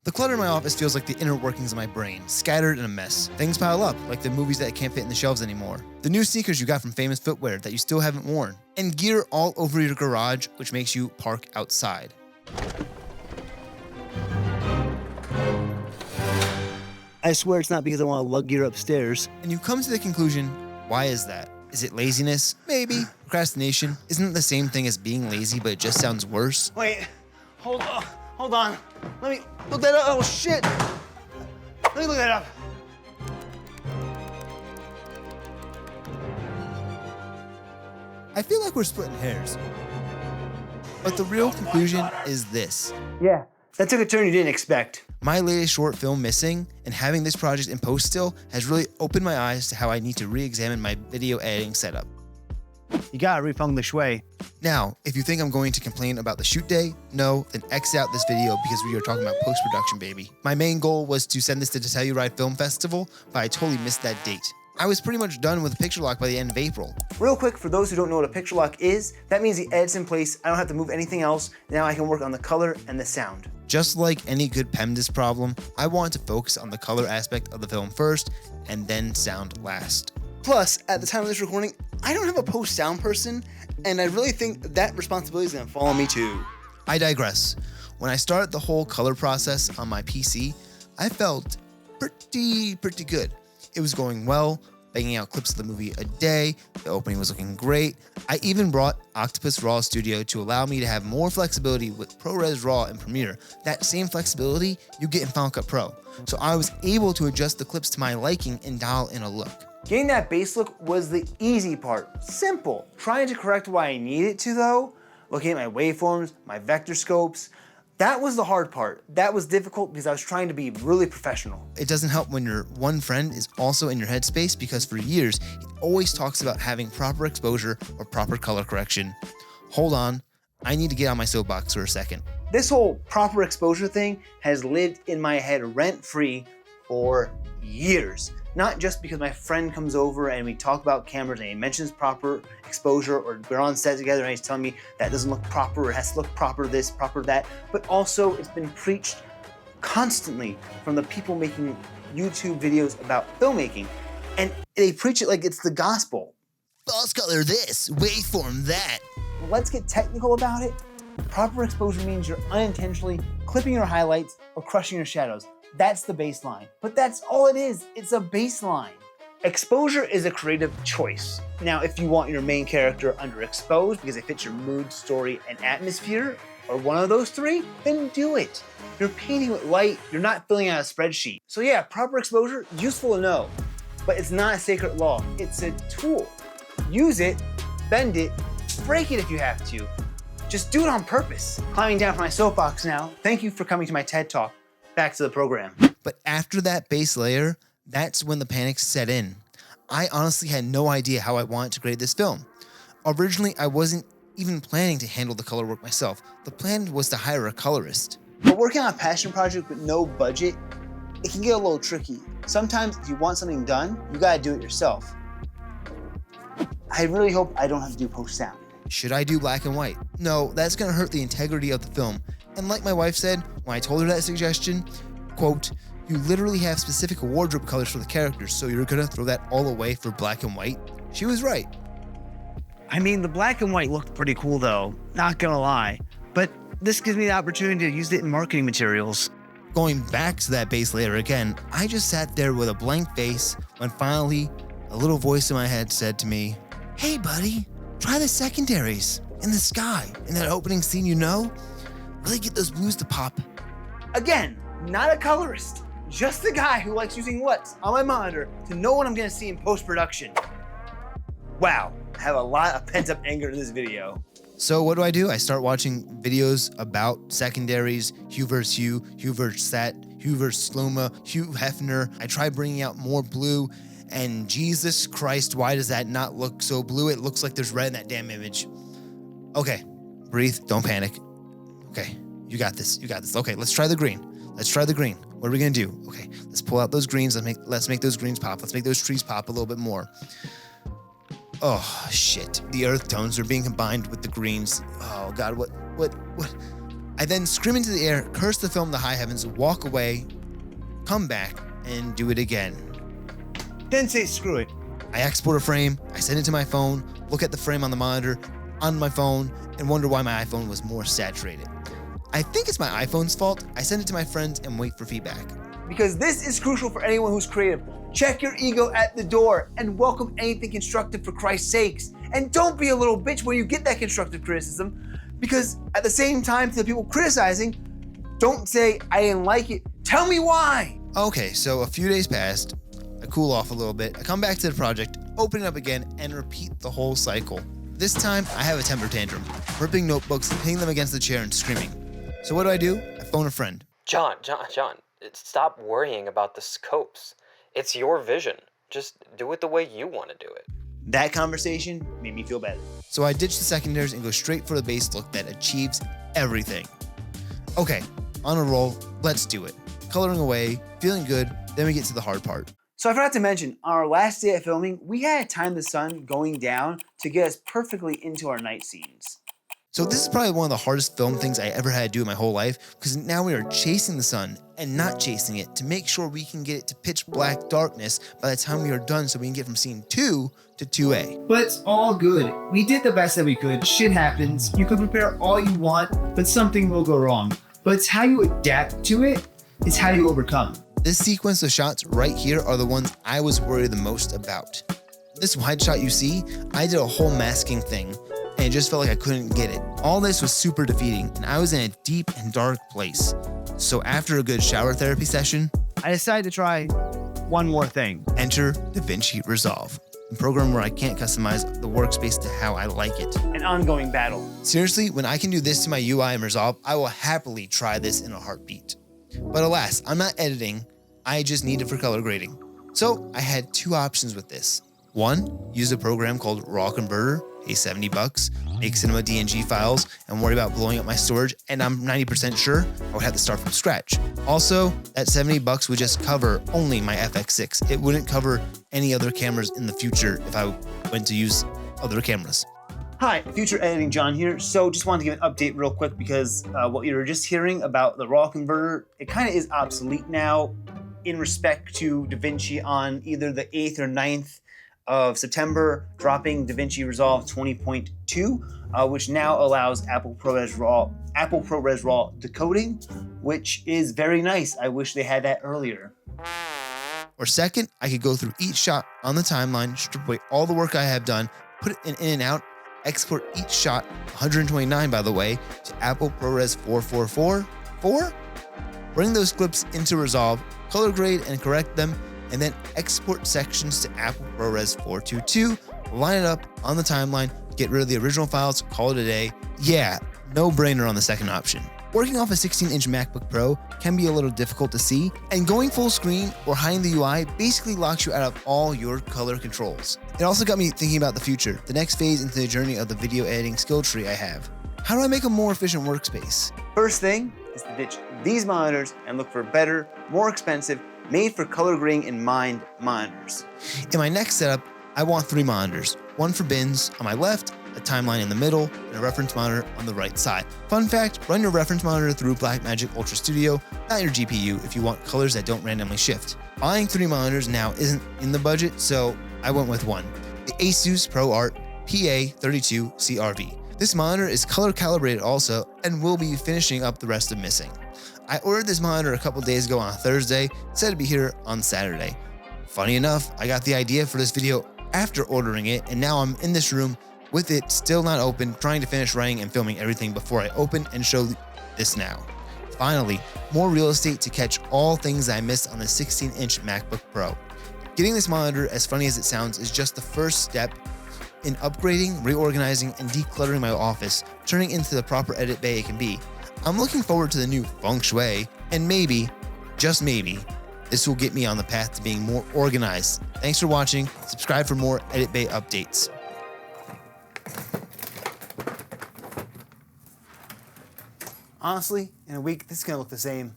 The clutter in my office feels like the inner workings of my brain, scattered in a mess. Things pile up, like the movies that can't fit in the shelves anymore. The new sneakers you got from Famous Footwear that you still haven't worn. And gear all over your garage, which makes you park outside. I swear it's not because I want to lug gear upstairs. And you come to the conclusion, why is that? Is it laziness? Maybe. Procrastination? Isn't it the same thing as being lazy, but it just sounds worse? Wait, hold on. Let me look that up. Oh, shit. Let me look that up. I feel like we're splitting hairs. But the real conclusion is this. Yeah, that took a turn you didn't expect. My latest short film, Missing, and having this project in post still has really opened my eyes to how I need to re-examine my video editing setup. You gotta refung the shui. Now, if you think I'm going to complain about the shoot day, no, then X out this video because we are talking about post-production, baby. My main goal was to send this to Telluride Film Festival, but I totally missed that date. I was pretty much done with picture lock by the end of April. Real quick, for those who don't know what a picture lock is, that means the edit's in place, I don't have to move anything else, now I can work on the color and the sound. Just like any good PEMDAS problem, I want to focus on the color aspect of the film first, and then sound last. Plus, at the time of this recording, I don't have a post-sound person, and I really think that responsibility is gonna fall on me too. I digress. When I started the whole color process on my PC, I felt pretty good. It was going well, banging out clips of the movie a day, the opening was looking great. I even brought Octopus RAW Studio to allow me to have more flexibility with ProRes RAW and Premiere. That same flexibility you get in Final Cut Pro. So I was able to adjust the clips to my liking and dial in a look. Getting that base look was the easy part, simple. Trying to correct what I needed to though, looking at my waveforms, my vector scopes, that was the hard part. That was difficult because I was trying to be really professional. It doesn't help when your one friend is also in your headspace because for years, he always talks about having proper exposure or proper color correction. Hold on, I need to get on my soapbox for a second. This whole proper exposure thing has lived in my head rent-free for years. Not just because my friend comes over and we talk about cameras and he mentions proper exposure, or we're on set together and he's telling me that doesn't look proper or has to look proper this, proper that, but also it's been preached constantly from the people making YouTube videos about filmmaking. And they preach it like it's the gospel. False color this, waveform that. Let's get technical about it. Proper exposure means you're unintentionally clipping your highlights or crushing your shadows. That's the baseline. But that's all it is. It's a baseline. Exposure is a creative choice. Now, if you want your main character underexposed because it fits your mood, story, and atmosphere, or one of those three, then do it. You're painting with light, you're not filling out a spreadsheet. So yeah, proper exposure, useful to know, but it's not a sacred law. It's a tool. Use it, bend it, break it if you have to. Just do it on purpose. Climbing down from my soapbox now. Thank you for coming to my TED Talk. Back to the program. But after that base layer, that's when the panic set in. I honestly had no idea how I wanted to grade this film. Originally, I wasn't even planning to handle the color work myself. The plan was to hire a colorist. But working on a passion project with no budget, it can get a little tricky. Sometimes if you want something done, you gotta do it yourself. I really hope I don't have to do post-sound. Should I do black and white? No, that's gonna hurt the integrity of the film. And like my wife said, when I told her that suggestion, quote, you literally have specific wardrobe colors for the characters, so you're gonna throw that all away for black and white? She was right. I mean, the black and white looked pretty cool though, not gonna lie. But this gives me the opportunity to use it in marketing materials. Going back to that base layer again, I just sat there with a blank face when finally a little voice in my head said to me, hey buddy, try the secondaries in the sky in that opening scene, you know? Really get those blues to pop. Again, not a colorist, just the guy who likes using LUTs on my monitor to know what I'm gonna see in post-production. Wow, I have a lot of pent-up anger in this video. So what do? I start watching videos about secondaries, hue versus hue, hue versus set, hue versus sloma, Hugh Hefner. I try bringing out more blue, and Jesus Christ, why does that not look so blue? It looks like there's red in that damn image. Okay, breathe, don't panic. Okay, you got this. Okay, let's try the green. What are we gonna do? Okay, let's pull out those greens. Let's make those greens pop. Let's make those trees pop a little bit more. Oh shit, the earth tones are being combined with the greens. Oh God, what I then scream into the air, curse the film to high heavens, walk away, come back, and do it again. Then say screw it. I export a frame, I send it to my phone, look at the frame on the monitor, on my phone, and wonder why my iPhone was more saturated. I think it's my iPhone's fault. I send it to my friends and wait for feedback. Because this is crucial for anyone who's creative. Check your ego at the door and welcome anything constructive for Christ's sakes. And don't be a little bitch when you get that constructive criticism, because at the same time, to the people criticizing, don't say, I didn't like it. Tell me why. Okay, so a few days passed. I cool off a little bit. I come back to the project, open it up again, and repeat the whole cycle. This time, I have a temper tantrum, ripping notebooks, hitting them against the chair, and screaming. So what do? I phone a friend. John, stop worrying about the scopes. It's your vision. Just do it the way you want to do it. That conversation made me feel better. So I ditch the secondaries and go straight for the base look that achieves everything. Okay, on a roll, let's do it. Coloring away, feeling good, then we get to the hard part. So I forgot to mention, on our last day of filming, we had to time the sun going down to get us perfectly into our night scenes. So this is probably one of the hardest film things I ever had to do in my whole life, because now we are chasing the sun and not chasing it to make sure we can get it to pitch black darkness by the time we are done, so we can get from scene 2 to 2A. But it's all good. We did the best that we could. Shit happens. You can prepare all you want, but something will go wrong. But it's how you adapt to it. It's how you overcome. This sequence of shots right here are the ones I was worried the most about. This wide shot you see, I did a whole masking thing, and it just felt like I couldn't get it. All this was super defeating, and I was in a deep and dark place. So after a good shower therapy session, I decided to try one more thing. enter DaVinci Resolve, a program where I can't customize the workspace to how I like it. An ongoing battle. Seriously, when I can do this to my UI in Resolve, I will happily try this in a heartbeat. But alas, I'm not editing, I just need it for color grading. So I had two options with this. One, use a program called Raw Converter, pay $70, make cinema DNG files, and worry about blowing up my storage, and I'm 90% sure I would have to start from scratch. Also, that $70 would just cover only my FX6. It wouldn't cover any other cameras in the future if I went to use other cameras. Hi, Future Editing John here. So just wanted to give an update real quick because what you were just hearing about the RAW converter, it kind of is obsolete now in respect to DaVinci on either the 8th or 9th of September, dropping DaVinci Resolve 20.2, which now allows Apple ProRes RAW decoding, which is very nice. I wish they had that earlier. Or second, I could go through each shot on the timeline, strip away all the work I have done, put it in and out, export each shot, 129 by the way, to Apple ProRes 444, bring those clips into Resolve, color grade and correct them, and then export sections to Apple ProRes 422, line it up on the timeline, get rid of the original files, call it a day. Yeah, no brainer on the second option. Working off a 16-inch MacBook Pro can be a little difficult to see, and going full screen or hiding the UI basically locks you out of all your color controls. It also got me thinking about the future, the next phase into the journey of the video editing skill tree I have. How do I make a more efficient workspace? First thing is to ditch these monitors and look for better, more expensive, made for color grading in mind monitors. In my next setup, I want 3 monitors, one for bins on my left, a timeline in the middle, and a reference monitor on the right side. Fun fact, run your reference monitor through Blackmagic Ultra Studio, not your GPU if you want colors that don't randomly shift. Buying 3 monitors now isn't in the budget, so I went with one, the Asus ProArt PA32 CRV. This monitor is color calibrated also, and will be finishing up the rest of missing. I ordered this monitor a couple days ago on a Thursday, said it'd be here on Saturday. Funny enough, I got the idea for this video after ordering it, and now I'm in this room with it still not open, trying to finish writing and filming everything before I open and show this now. Finally, more real estate to catch all things I missed on the 16-inch MacBook Pro. Getting this monitor, as funny as it sounds, is just the first step in upgrading, reorganizing, and decluttering my office, turning into the proper edit bay it can be. I'm looking forward to the new feng shui, and maybe, just maybe, this will get me on the path to being more organized. Thanks for watching. Subscribe for more Edit Bay updates. Honestly, in a week, this is gonna look the same.